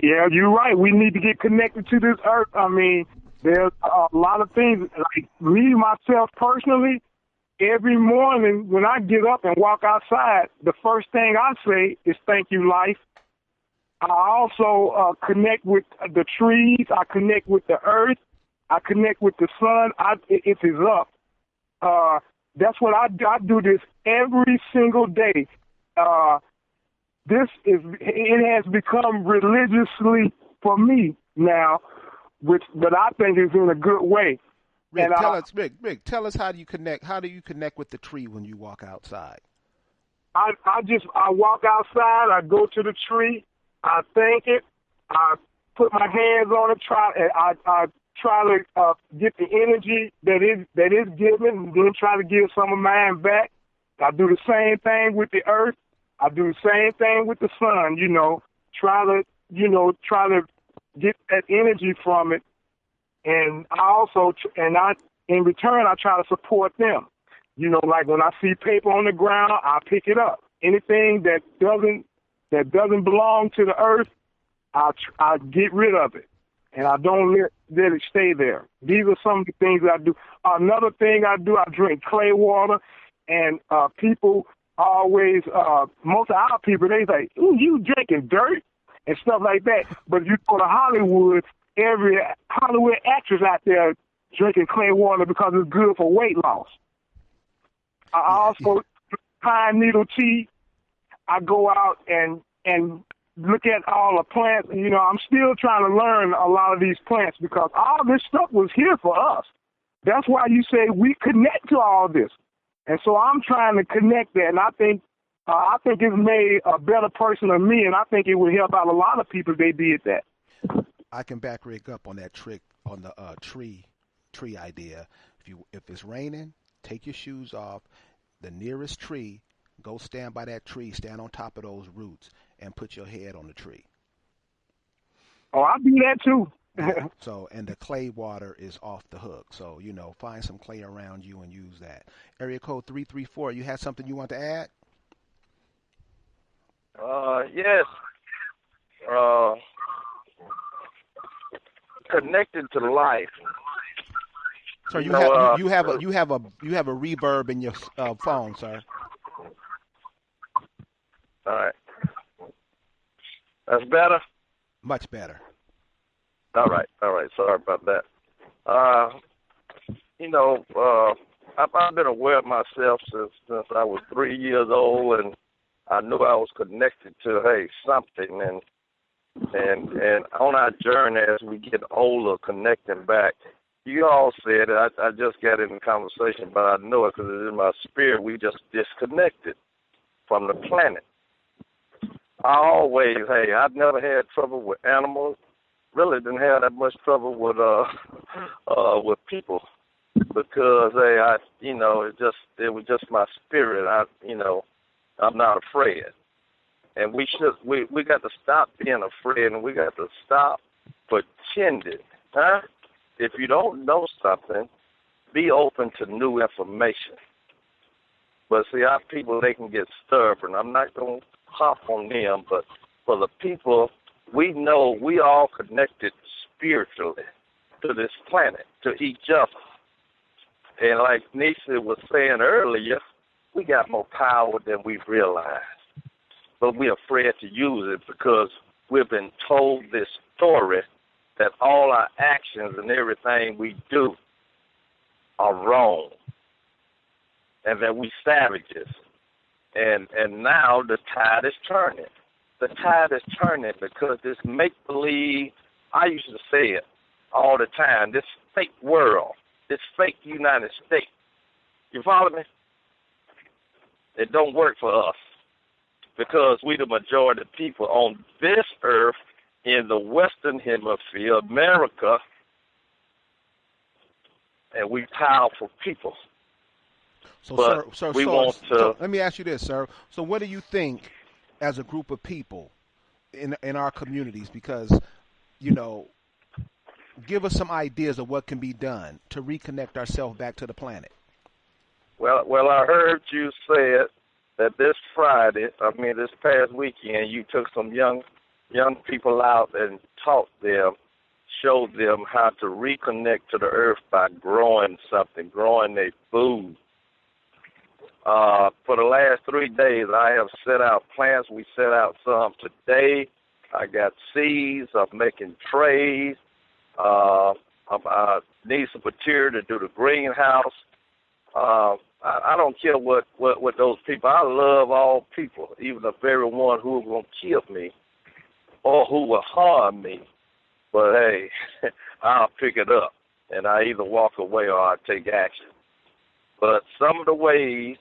B: Yeah, you're right. We need to get connected to this earth. I mean, there's a lot of things, like me, myself personally, every morning when I get up and walk outside, the first thing I say is thank you, life. I also connect with the trees. I connect with the earth. I connect with the sun. It is up. That's what I do this every single day. It has become religiously for me now, but I think is in a good way.
A: Rick, tell us how do you connect? How do you connect with the tree when you walk outside?
B: I walk outside. I go to the tree. I thank it. I put my hands on it. I try to get the energy that is given, and then try to give some of mine back. I do the same thing with the earth. I do the same thing with the sun. Try to get that energy from it, and in return I try to support them. Like when I see paper on the ground, I pick it up. Anything that doesn't belong to the earth, I get rid of it, and I don't let it stay there. These are some of the things I do. Another thing I do, I drink clay water, and people always, most of our people, they say, "Ooh, you drinking dirt?" and stuff like that. But if you go to Hollywood, every Hollywood actress out there drinking clay water because it's good for weight loss. I also pine needle tea. I go out and look at all the plants. I'm still trying to learn a lot of these plants because all this stuff was here for us. That's why you say we connect to all this. And so I'm trying to connect that, and I think it's made a better person of me, and I think it would help out a lot of people if they did that.
A: I can back Rick up on that trick on the tree idea. If it's raining, take your shoes off. The nearest tree, go stand by that tree, stand on top of those roots, and put your head on the tree.
B: Oh, I do that too.
A: Yeah. So, and the clay water is off the hook. So, find some clay around you and use that. Area code 334. You had something you want to add?
G: Yes. Connected to life.
A: So you have a reverb in your phone, sir.
G: All right. That's better?
A: Much better.
G: All right. Sorry about that. I've been aware of myself since I was 3 years old, and I knew I was connected to something, and on our journey as we get older, connecting back. You all said it. I just got in the conversation, but I know it because it's in my spirit. We just disconnected from the planet. I've never had trouble with animals. really didn't have that much trouble with people because it was just my spirit. I'm not afraid, and we got to stop being afraid, and we got to stop pretending, huh? If you don't know something, be open to new information. But see, our people, they can get stubborn. I'm not going to hop on them, but for the people, we know we all connected spiritually to this planet, to each other. And like Nisha was saying earlier, we got more power than we realize. But we're afraid to use it because we've been told this story that all our actions and everything we do are wrong and that we savages. And now the tide is turning. The tide is turning because this make-believe, I used to say it all the time, this fake world, this fake United States. You follow me? It don't work for us because we the majority of people on this earth in the Western Hemisphere, America, and we powerful people.
A: So, sir, let me ask you this, sir. So what do you think as a group of people in our communities? Because, give us some ideas of what can be done to reconnect ourselves back to the planet.
G: Well, I heard you say it, that this past weekend, you took some young people out and taught them, showed them how to reconnect to the earth by growing something, growing their food. For the last 3 days, I have set out plants. We set out some today. I got seeds. I'm making trays. I need some material to do the greenhouse. I don't care what those people. I love all people, even the very one who are going to kill me or who will harm me. But, hey, I'll pick it up, and I either walk away or I take action. But some of the ways,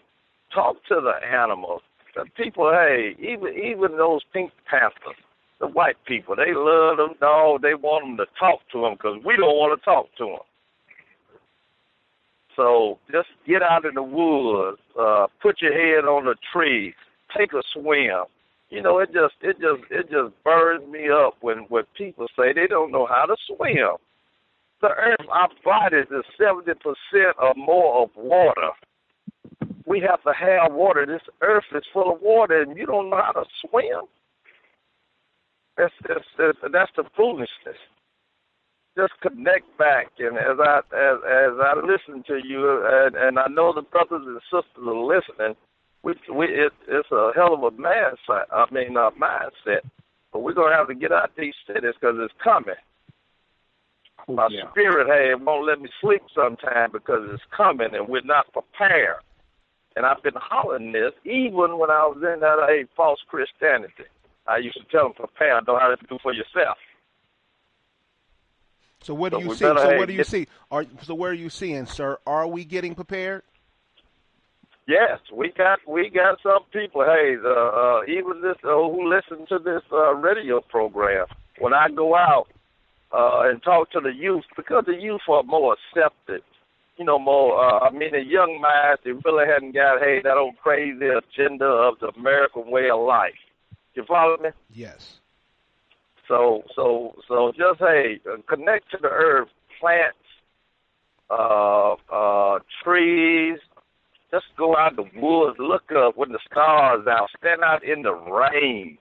G: talk to the animals. The people, hey, even those Pink Panthers, the white people, they love them dogs. They want them to talk to them because we don't want to talk to them. So just get out in the woods, put your head on a tree, take a swim. It just burns me up when people say they don't know how to swim. The earth, our bodies is 70% or more of water. We have to have water. This earth is full of water, and you don't know how to swim. That's the foolishness. Just connect back, and as I listen to you, and I know the brothers and sisters are listening, it's a hell of a mindset. But we're gonna have to get out these cities because it's coming. My spirit, hey, it won't let me sleep sometime because it's coming, and we're not prepared. And I've been hollering this even when I was in that false Christianity. I used to tell them, prepare, know how to do for yourself.
A: So what do you see? So what do you see? So where are you seeing, sir? Are we getting prepared?
G: Yes, we got some people. Hey, even this who listen to this radio program. When I go out and talk to the youth, because the youth are more accepted. The young minds, they really hadn't got that old crazy agenda of the American way of life. You follow me?
A: Yes.
G: So just connect to the earth, plants, trees. Just go out in the woods, look up when the stars out, stand out in the rain.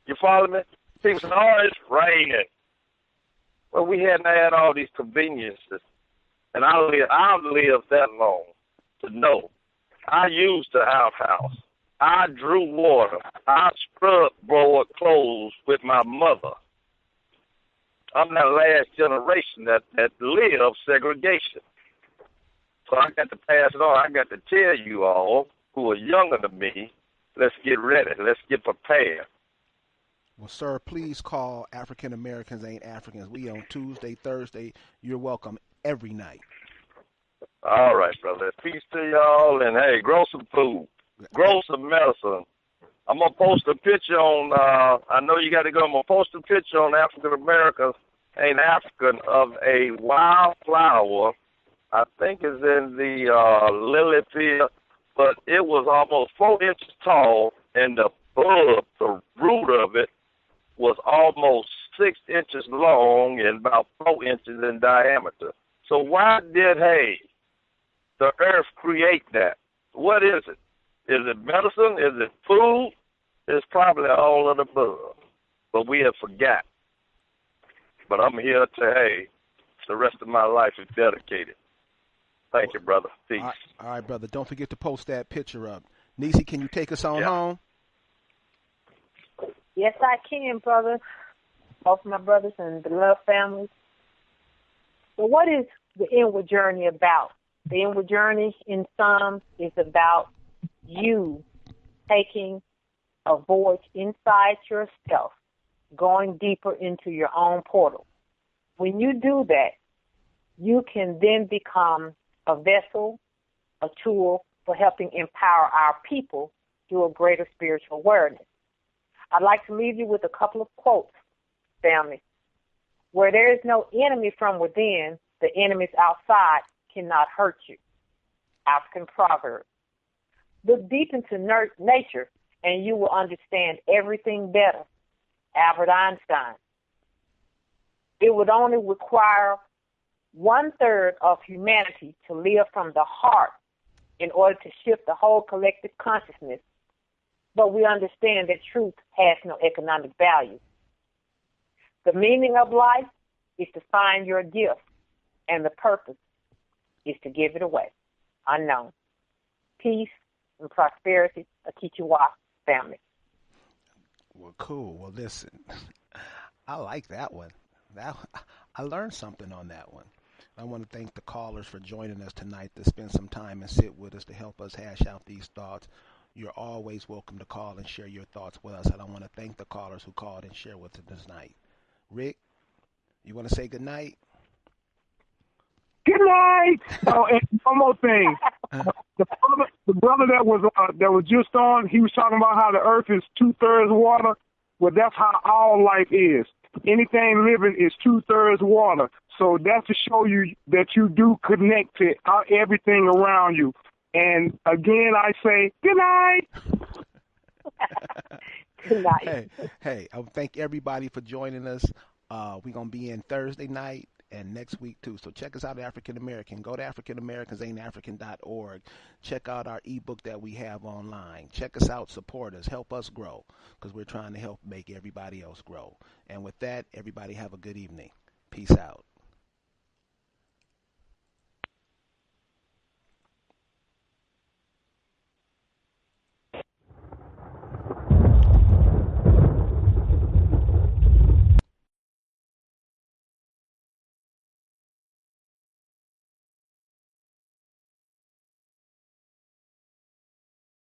G: You follow me? People say, "Oh, it's raining." Well, we hadn't had all these conveniences, and I've lived that long to know. I used the outhouse. I drew water. I scrubbed board clothes with my mother. I'm that last generation that lived segregation. So I got to pass it on. I got to tell you all who are younger than me, let's get ready. Let's get prepared.
A: Well, sir, please call African Americans Ain't Africans. We on Tuesday, Thursday. You're welcome every night.
G: All right, brother. Peace to y'all, and, hey, grow some food. Grow some medicine. I'm gonna post a picture on. I know you got to go. I'm gonna post a picture on African Americans Ain't African of a wildflower. I think it's in the lily field, but it was almost 4 inches tall, and the bulb, the root of it, was almost 6 inches long and about 4 inches in diameter. So why did the earth create that? What is it? Is it medicine? Is it food? It's probably all of the above. But we have forgot. But I'm here to, the rest of my life is dedicated. Thank you, brother. Peace.
A: All right, brother. Don't forget to post that picture up. Nisi, can you take us on home?
C: Yes, I can, brother. Both my brothers and the love families. So what is the inward journey about? The inward journey in Psalms is about you taking a voyage inside yourself, going deeper into your own portal. When you do that, you can then become a vessel, a tool for helping empower our people through a greater spiritual awareness. I'd like to leave you with a couple of quotes, family. Where there is no enemy from within, the enemies outside cannot hurt you. African proverb. Look deep into nature and you will understand everything better. Albert Einstein. It would only require 1/3 of humanity to live from the heart in order to shift the whole collective consciousness. But we understand that truth has no economic value. The meaning of life is to find your gift, and the purpose is to give it away. Unknown. Peace and prosperity. Akichiwa family.
A: Well, cool. Well, listen, I like that one. I learned something on that one. I want to thank the callers for joining us tonight to spend some time and sit with us to help us hash out these thoughts. You're always welcome to call and share your thoughts with us, and I want to thank the callers who called and shared with us tonight. Rick, you want to say good night?
B: Good night. Oh, and one more thing. The brother that was just on, he was talking about how the earth is 2/3 water. Well, that's how all life is. Anything living is 2/3 water. So that's to show you that you do connect to everything around you. And again, I say good night.
C: Good night.
A: Hey, I thank everybody for joining us. We're going to be in Thursday night and next week too. So check us out at African American. Go to AfricanAmericans.org. Check out our ebook that we have online. Check us out, support us, help us grow, because we're trying to help make everybody else grow. And with that, everybody have a good evening. Peace out.